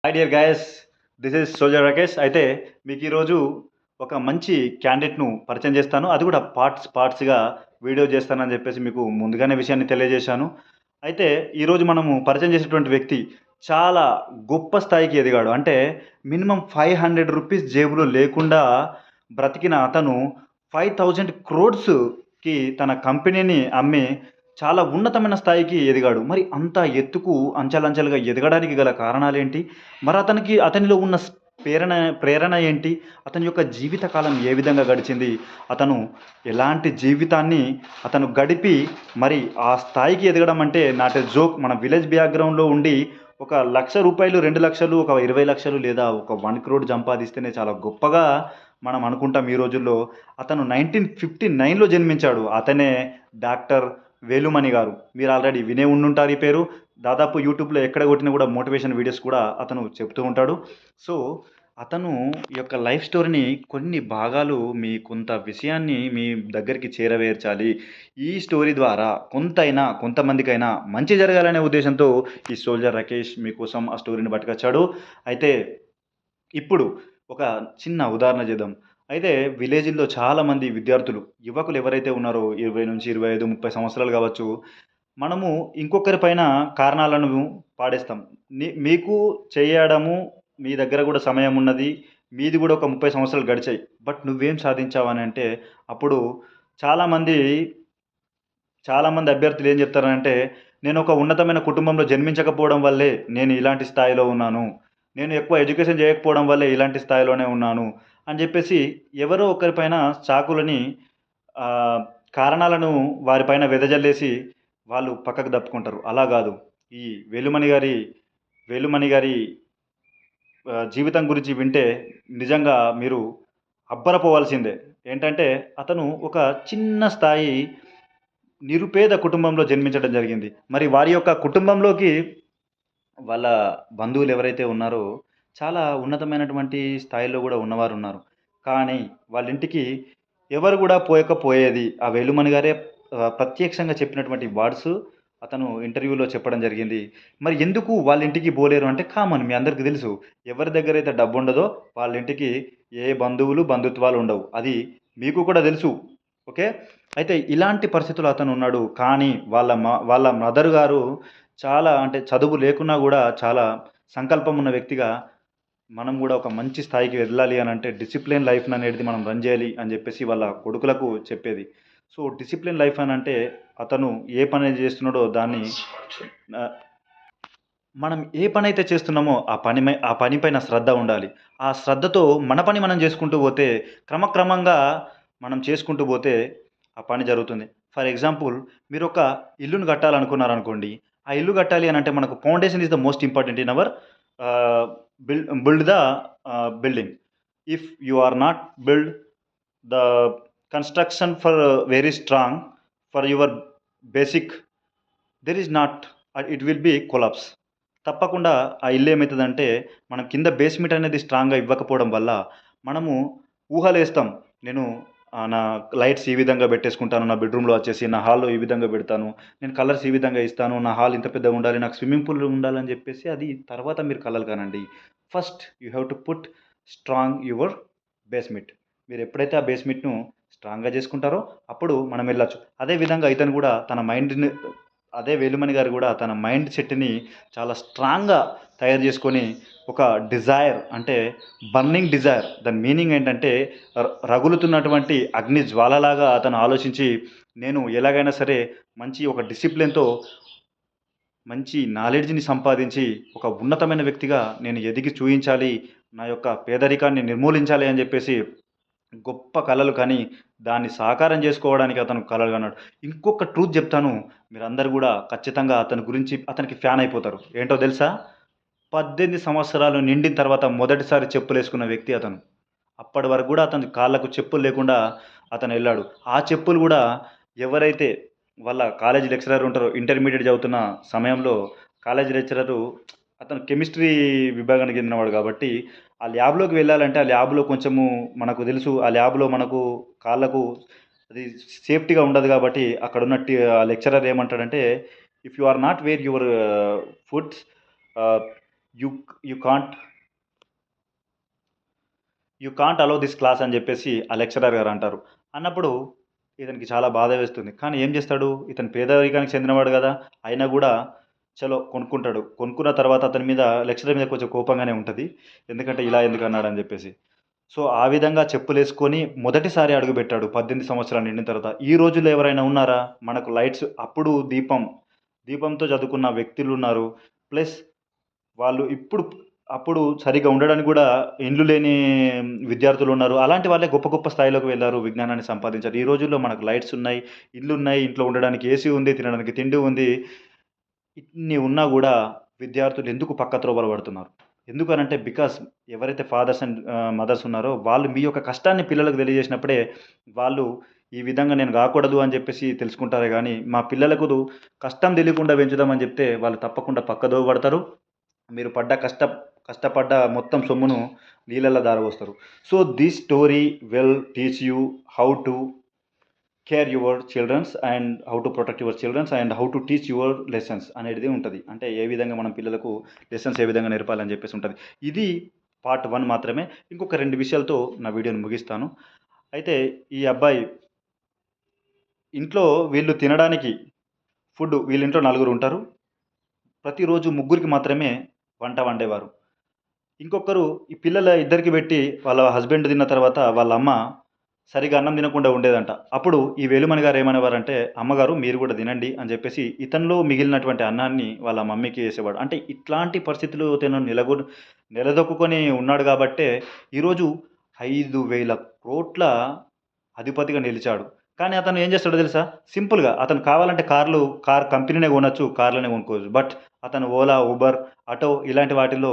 Hi dear guys, this is soldier Rakesh. అయితే మీకు ఈరోజు ఒక మంచి క్యాండిడేట్ను పరిచయం చేస్తాను. అది కూడా పార్ట్స్గా వీడియో చేస్తానని చెప్పేసి మీకు ముందుగానే విషయాన్ని తెలియజేశాను. అయితే ఈరోజు మనము పరిచయం చేసేటువంటి వ్యక్తి చాలా గొప్ప స్థాయికి ఎదిగాడు. అంటే మినిమం 500 రూపీస్ జేబులో లేకుండా బ్రతికిన అతను 5000 క్రోడ్స్కి తన కంపెనీని అమ్మి చాలా ఉన్నతమైన స్థాయికి ఎదిగాడు. మరి అంత ఎత్తుకు అంచెలంచెలుగా ఎదగడానికి గల కారణాలేంటి? మరి అతనిలో ఉన్న ప్రేరణ ప్రేరణ ఏంటి? అతని యొక్క జీవితకాలం ఏ విధంగా గడిచింది? అతను ఎలాంటి జీవితాన్ని అతను గడిపి మరి ఆ స్థాయికి ఎదగడం అంటే నాట్ ఎ జోక్. మన విలేజ్ బ్యాక్‌గ్రౌండ్‌లో ఉండి ఒక రూ. 1,00,000, 2,00,000, ఒక 20,00,000 లేదా ఒక 1,00,00,000 సంపాదిస్తేనే చాలా గొప్పగా మనం అనుకుంటాం ఈ రోజుల్లో. అతను 1959లో జన్మించాడు. అతనే డాక్టర్ వేలుమణి గారు. మీరు ఆల్రెడీ వినే ఉండుంటారు ఈ పేరు. దాదాపు యూట్యూబ్‌లో ఎక్కడ కొట్టినా కూడా మోటివేషన్ వీడియోస్ కూడా అతను చెప్తూ ఉంటాడు. సో, అతను యొక్క లైఫ్ స్టోరీని కొన్ని భాగాలు మీ కొంత విషయాన్ని మీ దగ్గరికి చేరవేర్చాలి. ఈ స్టోరీ ద్వారా కొంతమందికైనా మంచి జరగాలనే ఉద్దేశంతో ఈ సోల్జర్ రాకేష్ మీకోసం ఆ స్టోరీని పట్టుకొచ్చాడు. అయితే ఇప్పుడు ఒక చిన్న ఉదాహరణ చేద్దాం. అయితే విలేజ్‌ల్లో చాలామంది విద్యార్థులు, యువకులు ఎవరైతే ఉన్నారో 20-25, 30 సంవత్సరాలు కావచ్చు. మనము ఇంకొకరి పైన కారణాలను పాడేస్తాం. మీకు చేయడము మీ దగ్గర కూడా సమయం ఉన్నది. మీది కూడా ఒక 30 సంవత్సరాలు గడిచాయి. బట్ నువ్వేం సాధించావని అంటే అప్పుడు చాలామంది చాలామంది అభ్యర్థులు ఏం చెప్తారంటే, నేను ఒక ఉన్నతమైన కుటుంబంలో జన్మించకపోవడం వల్లే నేను ఇలాంటి స్థాయిలో ఉన్నాను. నేను ఎక్కువ ఎడ్యుకేషన్ చేయకపోవడం వల్లే ఇలాంటి స్థాయిలోనే ఉన్నాను అని చెప్పేసి ఎవరో ఒకరిపైన చాకులని ఆహ్, కారణాలను వారిపైన వెదజల్లేసి వాళ్ళు పక్కకు తప్పుకుంటారు. అలా గాదు. ఈ వేలుమణి గారి జీవితం గురించి వింటే నిజంగా మీరు అబ్బరపోవాల్సిందే. ఏంటంటే అతను ఒక చిన్న స్థాయి నిరుపేద కుటుంబంలో జన్మించడం జరిగింది. మరి వారి యొక్క కుటుంబంలోకి వాళ్ళ బంధువులు ఎవరైతే ఉన్నారో చాలా ఉన్నతమైనటువంటి స్థాయిలో గూడా ఉన్నవారున్నారు. కానీ వాళ్ళింటికి ఎవరు గూడా పోయేది. ఆ వేలుమణి గారే ప్రత్యక్షంగా చెప్పినటువంటి వర్డ్స్ అతను ఇంటర్వ్యూలో చెప్పడం జరిగింది. మరి ఎందుకు వాళ్ళ ఇంటికి పోలేరు అంటే కామన్, మీ అందరికి తెలుసు. ఎవరి దగ్గరైతే డబ్బుండదో వాళ్ళ ఇంటికి ఏ బంధువులు, బంధుత్వాలు ఉండవు. అది మీకు కూడా తెలుసు. ఓకే. అయితే ఇలాంటి పరిస్థితిలో అతనున్నాడు. కానీ వాళ్ళ మదర్ గారు చాలా, అంటే చదువు లేకున్నా గూడా చాలా సంకల్పం ఉన్న వ్యక్తిగా, మనం గూడా ఒక మంచి స్థాయికి వెళ్ళాలి అనంటే డిసిప్లిన్ లైఫ్‌ననేది మనం రన్ జేయాలి అని జెప్పేసి వాళ్ళ కొడుకులకు చెప్పేది. సో, డిసిప్లిన్ లైఫ్ అనంటే అతను ఏ పని జేస్తున్నాడో దాన్ని ఆహ్, మనం ఏ పనైతే చేస్తున్నామో ఆ పని పైన శ్రద్ధ ఉండాలి. ఆ శ్రద్ధతో మన పని మనం జేసుకుంటూ పోతే క్రమక్రమంగా మనం చేసుకుంటూ పోతే ఆ పని జరుగుతుంది. ఫర్ ఎగ్జాంపుల్, మీరొక ఇల్లుని కట్టాలనుకున్నారనుకోండి. ఆ ఇల్లు కట్టాలి అనంటే మనకు foundation is the most important in our ah, build the building. If you are not build the construction for very strong for your basic, there is not, it will be collapse. తప్పకుండా ఆ ఇల్లు ఏమైతదంటే, మనం కింద basement అనేది స్ట్రాంగ్‌గా ఇవ్వకపోవడం వల్ల, మనము ఊహలేస్తాం. నేను నా లైట్స్ ఈ విధంగా పెట్టేసుకుంటాను. నా బెడ్‌రూమ్‌లో వచ్చేసి నా హాల్‌లో ఈ విధంగా పెడతాను. నేను కలర్స్ ఈ విధంగా ఇస్తాను. నా హాల్ ఇంత పెద్దగా ఉండాలి. నాకు స్విమ్మింగ్ పూల్ ఉండాలని చెప్పేసి అది తర్వాత మీరు కలలు కనండి. First you have to put strong your basement. మీరు ఎప్పుడైతే ఆ బేస్‌మెంట్‌ను స్ట్రాంగ్‌గా చేసుకుంటారో అప్పుడు మనం వెళ్ళొచ్చు. అదే విధంగా ఇతను కూడా తన మైండ్‌ని, అదే వేలుమణి గారు గూడా తన మైండ్ సెట్‌ని చాలా స్ట్రాంగ్‌గా తయారు జేసుకొని, ఒక డిజైర్ అంటే బర్నింగ్ డిజైర్, దాని మీనింగ్ ఏంటంటే రగులుతున్నటువంటి అగ్ని జ్వాలలాగా అతను ఆలోచించి, నేను ఎలాగైనా సరే మంచి ఒక డిసిప్లిన్‌తో మంచి నాలెడ్జ్‌ని సంపాదించి, ఒక ఉన్నతమైన వ్యక్తిగా నేను ఎదిగి చూయించాలి. నా యొక్క పేదరికాన్ని నిర్మూలించాలి అని జెప్పేసి గొప్ప కలలు కని, దాన్ని సాకారం జేసుకోవడానికి అతను కలలు కన్నాడు. ఇంకొక ట్రూత్ జెప్తాను. మీరందరూ గూడా ఖచ్చితంగా అతని గురించి అతనికి ఫ్యాన్ అయిపోతారు. ఏంటో దెలుసా? 18 సంవత్సరాలు నిండిన తర్వాత మొదటిసారి చెప్పులేసుకున్న వ్యక్తి అతను. అప్పటి వరకు గూడా అతని కాళ్ళకు చెప్పులు లేకుండా అతనెళ్ళాడు. ఆ చెప్పులు గూడా ఎవరైతే వాళ్ళ కాలేజీ లెక్చరర్ ఉంటారో, ఇంటర్మీడియేట్ చదువుతున్న సమయంలో కాలేజీ లెక్చరరు అతను కెమిస్ట్రీ విభాగానికి చెందినవాడు గాబట్టి, ఆ ల్యాబ్‌లోకి వెళ్ళాలంటే ఆ ల్యాబ్‌లో కొంచెము మనకు తెలుసు. ఆ ల్యాబ్‌లో మనకు కాళ్ళకు అది సేఫ్టీగా ఉండదు గాబట్టి అక్కడున్న ఆ లెక్చరర్ ఏమంటాడంటే, "if you are not wear your foods ah, you you can't you can't allow this class అని చెప్పేసి ఆ లెక్చరర్ గారు అంటారు. అన్నప్పుడు ఇతనికి చాలా బాధ వేస్తుంది. కానీ ఏం చేస్తాడు? ఇతను పేదరికానికి చెందినవాడు కదా! అయినా కూడా చలో కొనుక్కుంటాడు. కొనుక్కున్న తర్వాత అతని మీద లెక్చరర్ మీద కొంచెం కోపంగానే ఉంటది. ఎందుకంటే ఇలా ఎందుకు అన్నాడని చెప్పేసి. సో, ఆ విధంగా చెప్పులేసుకొని మొదటిసారి అడుగుపెట్టాడు 18 సంవత్సరాలు నిండిన తర్వాత. ఈ రోజుల్లో ఎవరైనా ఉన్నారా? మనకు లైట్స్ అప్పుడు దీపంతో చదువుకున్న వ్యక్తులున్నారు. ప్లస్ వాళ్ళు ఇప్పుడు అప్పుడు సరిగ్గా ఉండడానికి గూడా ఇండ్లు లేని విద్యార్థులున్నారు. అలాంటి వాళ్ళే గొప్ప గొప్ప స్థాయిలోకి వెళ్లారు. విజ్ఞానాన్ని సంపాదించారు. ఈ రోజుల్లో మనకు లైట్స్ ఉన్నాయి, ఇల్లున్నాయి, ఇంట్లో ఉండడానికి ఏసీ ఉంది, తినడానికి తిండి ఉంది. ఇన్ని ఉన్నా గూడా విద్యార్థులు ఎందుకు పక్క త్రోవలో పడుతున్నారు? ఎందుకనంటే బికాస్ ఎవరైతే ఫాదర్స్ అండ్ మదర్స్ ఉన్నారో వాళ్ళు మీ యొక్క కష్టాన్ని పిల్లలకు తెలియజేసినప్పుడే వాళ్ళు ఈ విధంగా నేను గాకూడదు అని జెప్పేసి తెలుసుకుంటారే గానీ, మా పిల్లలకు కష్టం తెలియకుండా పెంచుదామని జెప్తే వాళ్ళు తప్పకుండా పక్కదోవ పడతారు. మీరు కష్టపడ్డ మొత్తం సొమ్మును నీళ్ళలో ధారపోస్తారు. So, this story will teach you how to care your childrens and how to protect your childrens and how to teach your lessons అనేది ఉంటది. అంటే ఏ విధంగా మనం పిల్లలకు లెసన్స్ ఏ విధంగా నేర్పాలని చెప్పేసి ఉంటది. ఇది పార్ట్ 1 మాత్రమే. ఇంకొక 2 విషయాలతో నా వీడియోని ముగిస్తాను. అయితే ఈ అబ్బాయి ఇంట్లో వీళ్ళు తినడానికి వీళ్ళింట్లో నలుగురుంటారు. ప్రతిరోజు ముగ్గురికి మాత్రమే వంట వండేవారు. ఇంకొకరు ఈ పిల్లల ఇద్దరికి పెట్టి వాళ్ళ హస్బెండ్ తిన్న తర్వాత వాళ్ళ అమ్మ సరిగ్గా అన్నం తినకుండా ఉండేదంట. అప్పుడు ఈ వేలుమణి గారు ఏమనేవారంటే, "అమ్మగారు మీరు కూడా తినండి" అని చెప్పేసి ఇతనిలో మిగిలినటువంటి అన్నాన్ని వాళ్ళ మమ్మీకి ఏసేవాడు. అంటే ఇట్లాంటి పరిస్థితులు తను నిలదొక్కుకొని ఉన్నాడు కాబట్టే ఈరోజు 5,000,00,00,000 అధిపతిగా నిలిచాడు. కానీ అతను ఏం చేస్తాడో తెలుసా? సింపుల్‌గా అతను కావాలంటే కార్ కంపెనీనే కొనొచ్చు, కార్‌లనే కొనుక్కోవచ్చు. బట్ అతను ఓలా, ఉబర్, ఆటో ఇలాంటి వాటిల్లో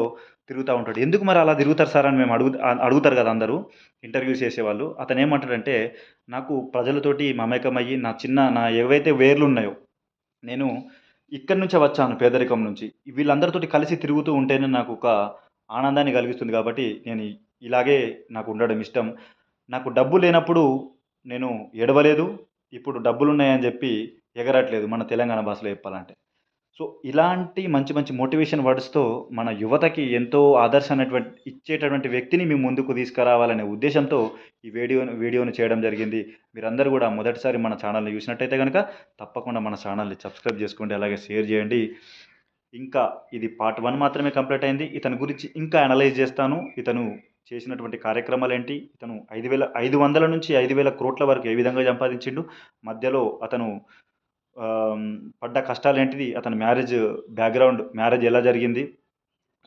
తిరుగుతా ఉంటాడు. ఎందుకు మరి అలా తిరుగుతారు సార్ అని మేము అడుగుతారు కదా అందరూ ఇంటర్వ్యూస్ చేసేవాళ్ళు. అతనేమంటాడంటే, నాకు ప్రజలతోటి మమేకమయ్యి నా ఏవైతే వేర్లున్నాయో, నేను ఇక్కడి నుంచే వచ్చాను పేదరికం నుంచి. వీళ్ళందరితోటి కలిసి తిరుగుతూ ఉంటేనే నాకొక ఆనందాన్ని కలిగిస్తుంది కాబట్టి, ఇలాగే నాకు ఉండడం ఇష్టం. నాకు డబ్బు లేనప్పుడు నేను ఏడవలేదు. ఇప్పుడు డబ్బులున్నాయని జెప్పి ఎగరట్లేదు మన తెలంగాణ భాషలో చెప్పాలంటే. సో, ఇలాంటి మంచి మంచి మోటివేషన్ వర్డ్స్‌తో మన యువతకి ఎంతో ఇచ్చేటటువంటి వ్యక్తిని మీ ముందుకు తీసుకురావాలనే ఉద్దేశ్యంతో ఈ వీడియోని చేయడం జరిగింది. మీరందరూ గూడా మొదటిసారి మన ఛానల్‌ని చూసినట్టయితే గనక తప్పకుండా మన ఛానల్‌ని సబ్స్క్రైబ్ జేసుకోండి. అలాగే షేర్ జేయండి. ఇంకా ఇది పార్ట్ 1 మాత్రమే కంప్లీట్ అయింది. ఇతని గురించి ఇంకా అనలైజ్ చేస్తాను. ఇతను చేసినటువంటి కార్యక్రమాలేంటి? ఇతను 500 నుంచి 5,000,00,00,000 వరకు ఏ విధంగా సంపాదించిండు? మధ్యలో అతను పడ్డ కష్టాలేంటిది? అతని మ్యారేజ్ ఎలా జరిగింది?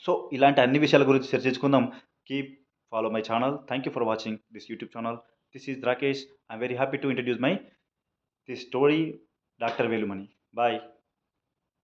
సో, ఇలాంటి అన్ని విషయాల గురించి చర్చించుకుందాం. Keep follow my channel. Thank you for watching this YouTube channel. This is Rakesh. I'm very happy to introduce this story doctor Velumani. Bye.